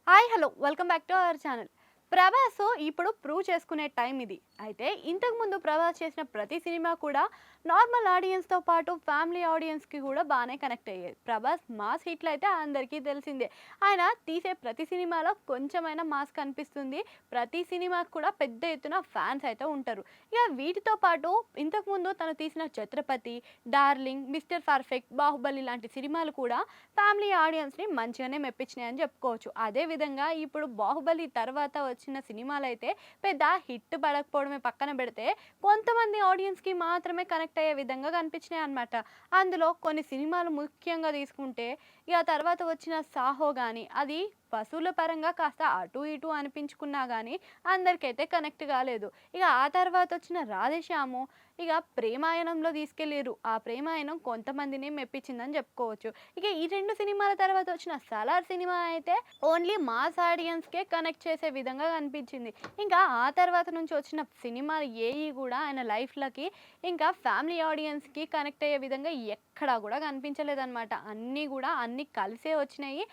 Hi hello welcome back to our channel. Prabhas ఇప్పుడు prove చేసుకునే time ఇది. అయితే ఇంతకుముందు ప్రభాస్ చేసిన ప్రతి సినిమా కూడా నార్మల్ ఆడియన్స్తో పాటు ఫ్యామిలీ ఆడియన్స్కి కూడా బాగానే కనెక్ట్ అయ్యేది. ప్రభాస్ మాస్ హిట్లు అయితే అందరికీ తెలిసిందే. ఆయన తీసే ప్రతి సినిమాలో కొంచెమైనా మాస్ కనిపిస్తుంది. ప్రతి సినిమాకి కూడా పెద్ద ఎత్తున ఫ్యాన్స్ అయితే ఉంటారు. ఇక వీటితో పాటు ఇంతకుముందు తను తీసిన Chatrapati, Darling, Mr Perfect, Baahubali లాంటి సినిమాలు కూడా ఫ్యామిలీ ఆడియన్స్ని మంచిగానే మెప్పించినాయని చెప్పుకోవచ్చు. అదేవిధంగా ఇప్పుడు బాహుబలి తర్వాత వచ్చిన సినిమాలైతే పెద్ద హిట్ పడకపోవడమే పక్కన పెడితే కొంతమంది ఆడియన్స్కి మాత్రమే కనెక్ట్ అయ్యే విధంగా కనిపించినాయి అనమాట. అందులో కొన్ని సినిమాలు ముఖ్యంగా తీసుకుంటే ఇక తర్వాత వచ్చిన సాహో కానీ అది వసూళ్ళ పరంగా కాస్త అటు ఇటు అనిపించుకున్నా కానీ అందరికైతే కనెక్ట్ కాలేదు. ఇక ఆ తర్వాత వచ్చిన రాధేశ్యాము ఇక ప్రేమాయణంలో తీసుకెళ్ళారు. ఆ ప్రేమాయణం కొంతమందిని మెప్పించిందని చెప్పుకోవచ్చు. ఇక ఈ రెండు సినిమాల తర్వాత వచ్చిన సలార్ సినిమా అయితే ఓన్లీ మాస్ ఆడియన్స్కే కనెక్ట్ చేసే విధంగా కనిపించింది. ఇంకా ఆ తర్వాత నుంచి వచ్చిన సినిమాలు ఏవి కూడా ఆయన లైఫ్లకి ఇంకా ఫ్యామిలీ ఆడియన్స్కి కనెక్ట్ అయ్యే విధంగా ఎక్కడా కూడా కనిపించలేదన్నమాట. అన్నీ కూడా అన్నీ కలిసే వచ్చినాయి.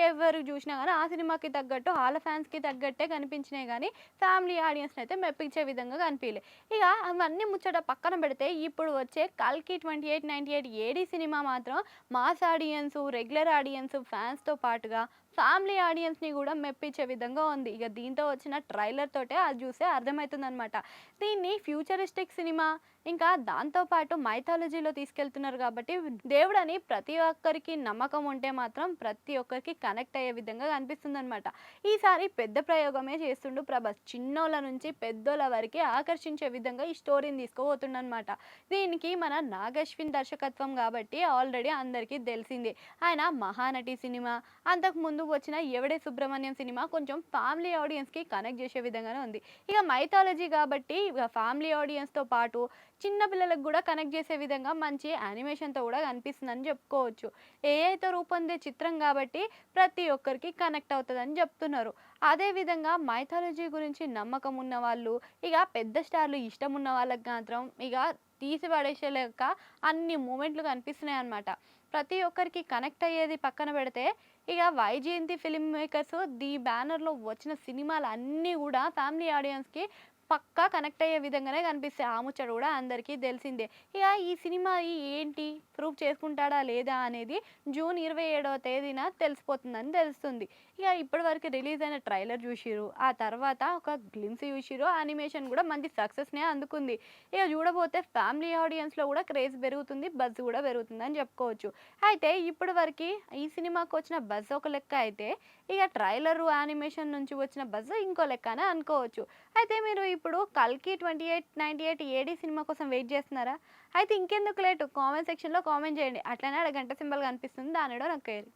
ఎవరు చూసినా కానీ ఆ సినిమాకి తగ్గట్టు వాళ్ళ ఫ్యాన్స్కి తగ్గట్టే కనిపించినాయి కానీ ఫ్యామిలీ ఆడియన్స్ని అయితే మెప్పించే విధంగా కనిపించలే. ఇక అవన్నీ ముచ్చట పక్కన పెడితే ఇప్పుడు వచ్చే కల్కి 2898 ఏడీ సినిమా మాత్రం మాస్ ఆడియన్స్, రెగ్యులర్ ఆడియన్స్, ఫ్యాన్స్తో పాటుగా ఫ్యామిలీ ఆడియన్స్ని కూడా మెప్పించే విధంగా ఉంది. ఇక దీంతో వచ్చిన ట్రైలర్ తోటే అది చూసే అర్థమవుతుందనమాట. దీన్ని ఫ్యూచరిస్టిక్ సినిమా ఇంకా దాంతోపాటు మైథాలజీలో తీసుకెళ్తున్నారు కాబట్టి దేవుడని ప్రతి ఒక్కరికి నమ్మకం ఉంటే మాత్రం ప్రతి ఒక్కరికి కనెక్ట్ అయ్యే విధంగా కనిపిస్తుంది అనమాట. ఈసారి పెద్ద ప్రయోగమే చేస్తుండు ప్రభాస్. చిన్నోళ్ళ నుంచి పెద్దోళ్ళ వరకు ఆకర్షించే విధంగా ఈ స్టోరీని తీసుకుపోతుండనమాట. దీనికి మన నాగశ్విన్ దర్శకత్వం కాబట్టి ఆల్రెడీ అందరికీ తెలిసిందే. ఆయన మహానటి సినిమా, అంతకు ముందు వచ్చిన ఎవడే సుబ్రహ్మణ్యం సినిమా కొంచెం ఫ్యామిలీ ఆడియన్స్కి కనెక్ట్ చేసే విధంగానే ఉంది. ఇక మైథాలజీ కాబట్టి ఫ్యామిలీ ఆడియన్స్తో పాటు చిన్న పిల్లలకు కూడా కనెక్ట్ చేసే విధంగా మంచి యానిమేషన్తో కూడా కనిపిస్తుందని చెప్పుకోవచ్చు. ఏఐతో రూపొందే చిత్రం కాబట్టి ప్రతి ఒక్కరికి కనెక్ట్ అవుతుందని చెప్తున్నారు. అదేవిధంగా మైథాలజీ గురించి నమ్మకం ఉన్న వాళ్ళు ఇక పెద్ద స్టార్లు ఇష్టం ఉన్న వాళ్ళకి మాత్రం ఇక తీసి పడేసేలేక అన్ని మూమెంట్లు కనిపిస్తున్నాయి అన్నమాట. ప్రతి ఒక్కరికి కనెక్ట్ అయ్యేది పక్కన పెడితే ఇక వైజయంతి ఫిల్మ్ మేకర్స్ ది బ్యానర్లో వచ్చిన సినిమాలు అన్నీ కూడా ఫ్యామిలీ ఆడియన్స్కి పక్కా కనెక్ట్ అయ్యే విధంగానే కనిపిస్తాయి. ఆ ముచ్చట కూడా అందరికీ తెలిసిందే. ఇక ఈ సినిమా ఏంటి ప్రూవ్ చేసుకుంటాడా లేదా అనేది జూన్ 27వ తేదీన తెలిసిపోతుందని తెలుస్తుంది. ఇక ఇప్పటివరకు రిలీజ్ అయిన ట్రైలర్ చూసిరు, ఆ తర్వాత ఒక గ్లిమ్స్ చూసిరు, యానిమేషన్ కూడా మంచి సక్సెస్నే అందుకుంది. ఇక చూడబోతే ఫ్యామిలీ ఆడియన్స్లో కూడా క్రేజ్ పెరుగుతుంది, బజ్ కూడా పెరుగుతుంది అని చెప్పుకోవచ్చు. అయితే ఇప్పటివరకు ఈ సినిమాకి వచ్చిన బజ్ ఒక లెక్క అయితే ఇక ట్రైలర్ యానిమేషన్ నుంచి వచ్చిన బజ్ ఇంకో లెక్కనే అనుకోవచ్చు. అయితే మీరు ఇప్పుడు కల్కి 2898 ఏడీ సినిమా కోసం వెయిట్ చేస్తున్నారా? అయితే ఇంకెందుకు లేటు కామెంట్ సెక్షన్లో కామెంట్ చేయండి. అట్లనే ఆడ గంట సింబల్ కనిపిస్తుంది, దానిలో నొక్కేయండి.